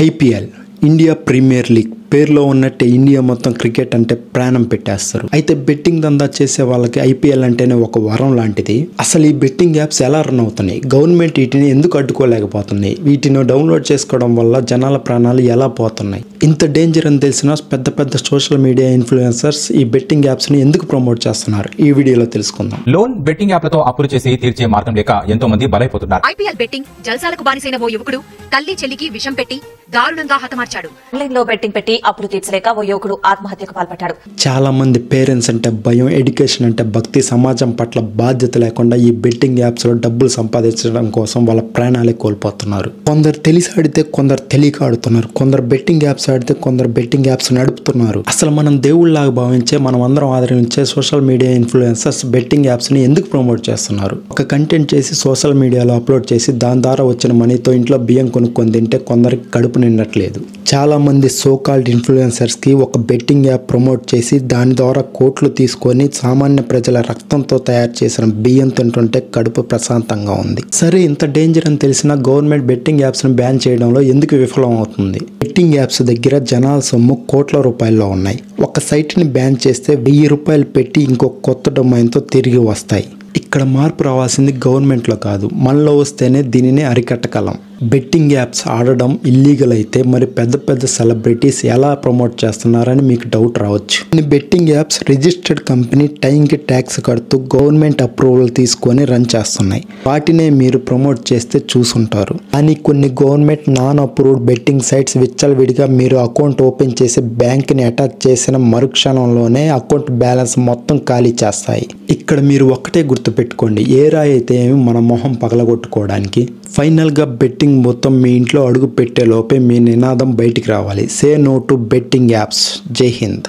IPL India premier league పేరులో ఉన్నట్టే India మొత్తం క్రికెట్ అంటే ప్రాణం పెట్టేస్తారు. అయితే బెట్టింగ్ దందా చేసే వాళ్ళకి ఐపీఎల్ అంటేనే ఒక వరం లాంటిది. అసలు ఈ బెట్టింగ్ యాప్స్ ఎలా రన్ అవుతున్నాయి, గవర్నమెంట్ వీటిని ఎందుకు అడ్డుకోలేకపోతుంది, వీటిని డౌన్లోడ్ చేసుకోవడం వల్ల జనాల ప్రాణాలు ఎలా పోతున్నాయి, ఇంత డేంజర్ అని తెలిసిన పెద్ద పెద్ద సోషల్ మీడియా ఇన్ఫ్లుయెన్సర్స్ ఈ బెట్టింగ్ యాప్స్ ని ఎందుకు ప్రమోట్ చేస్తున్నారు ఈ వీడియోలో తెలుసుకుందాం. లోన్ బెట్టింగ్ యాప్లతో అప్పులు చేసి తీర్చే మార్గం లేక ఎంతో మంది బలైపోతున్నారు. ఐపీఎల్ బెట్టింగ్ జల్సాలకు బానిసైన ఓ యువకుడు తల్లి చెల్లికి విషం పెట్టి దారుణంగా హతమార్చాడు. ఆన్లైన్ లో బెట్టింగ్ పెట్టి అప్పులు తీర్చలేక ఓ యువకుడు ఆత్మహత్యకు పాల్పడ్డాడు. చాలా మంది పేరెంట్స్ అంటే భయం, ఎడ్యుకేషన్ అంటే భక్తి, సమాజం పట్ల బాధ్యత లేకుండా ఈ బెట్టింగ్ యాప్స్ లో డబ్బులు సంపాదించడం కోసం వాళ్ళ ప్రాణాలే కోల్పోతున్నారు. కొందరు తెలిసి ఆడితే కొందరు తెలియక ఆడుతున్నారు, కొందరు బెట్టింగ్ యాప్స్ ఆడితే కొందరు బెట్టింగ్ యాప్స్ నడుపుతున్నారు. అసలు మనం దేవుళ్లాగా భావించే, మనం అందరం ఆదరించే social media influencers betting apps ని ఎందుకు ప్రమోట్ చేస్తున్నారు? ఒక కంటెంట్ చేసి సోషల్ మీడియాలో అప్లోడ్ చేసి దాని ద్వారా వచ్చిన మనీతో ఇంట్లో బియ్యం కొనుక్కొని తింటే కొందరికి కడుపు నిండట్లేదు. చాలా మంది సో కాల్డ్ ఇన్ఫ్లుయెన్సర్స్ కి ఒక బెట్టింగ్ యాప్ ప్రమోట్ చేసి దాని ద్వారా కోట్లు తీసుకొని సామాన్య ప్రజల రక్తంతో తయారు చేసిన బియ్యం తింటుంటే కడుపు ప్రశాంతంగా ఉంది. సరే, ఇంత డేంజర్ అని తెలిసినా గవర్నమెంట్ బెట్టింగ్ యాప్స్ ని బ్యాన్ చేయడంలో ఎందుకు విఫలం అవుతుంది? బెట్టింగ్ యాప్స్ దగ్గర జనాల సొమ్ము కోట్ల రూపాయల్లో ఉన్నాయి. ఒక సైట్ ని బ్యాన్ చేస్తే 1000 రూపాయలు పెట్టి ఇంకో కొత్త డొమైన్తో తిరిగి వస్తాయి. ఇక్కడ మార్పు రావాల్సింది గవర్నమెంట్లో కాదు, మనలో వస్తేనే దీనిని అరికట్టగలం. బెట్టింగ్ యాప్స్ ఆడడం ఇల్లీగల్ అయితే మరి పెద్ద పెద్ద సెలబ్రిటీస్ ఎలా ప్రమోట్ చేస్తున్నారని మీకు డౌట్ రావచ్చు. కొన్ని బెట్టింగ్ యాప్స్ రిజిస్టర్డ్ కంపెనీ టైంకి ట్యాక్స్ కడుతూ గవర్నమెంట్ అప్రూవల్ తీసుకొని రన్ చేస్తున్నాయి. వాటినే మీరు ప్రమోట్ చేస్తే చూసుంటారు. కానీ కొన్ని government non approved betting sites విచ్చలవిడిగా మీరు అకౌంట్ ఓపెన్ చేసి బ్యాంక్ని అటాచ్ చేసిన మరుక్షణంలోనే అకౌంట్ బ్యాలెన్స్ మొత్తం ఖాళీ చేస్తాయి. ఇక్కడ మీరు ఒక్కటే గుర్తుపెట్టుకోండి, ఏ రాయి అయితే ఏమి మన మొహం పగలగొట్టుకోవడానికి. ఫైనల్గా బెట్టింగ్ మొత్తం మీ ఇంట్లో అడుగు పెట్టే లోపే మీ నినాదం బయటికి రావాలి. Say no to betting apps. జై హింద్.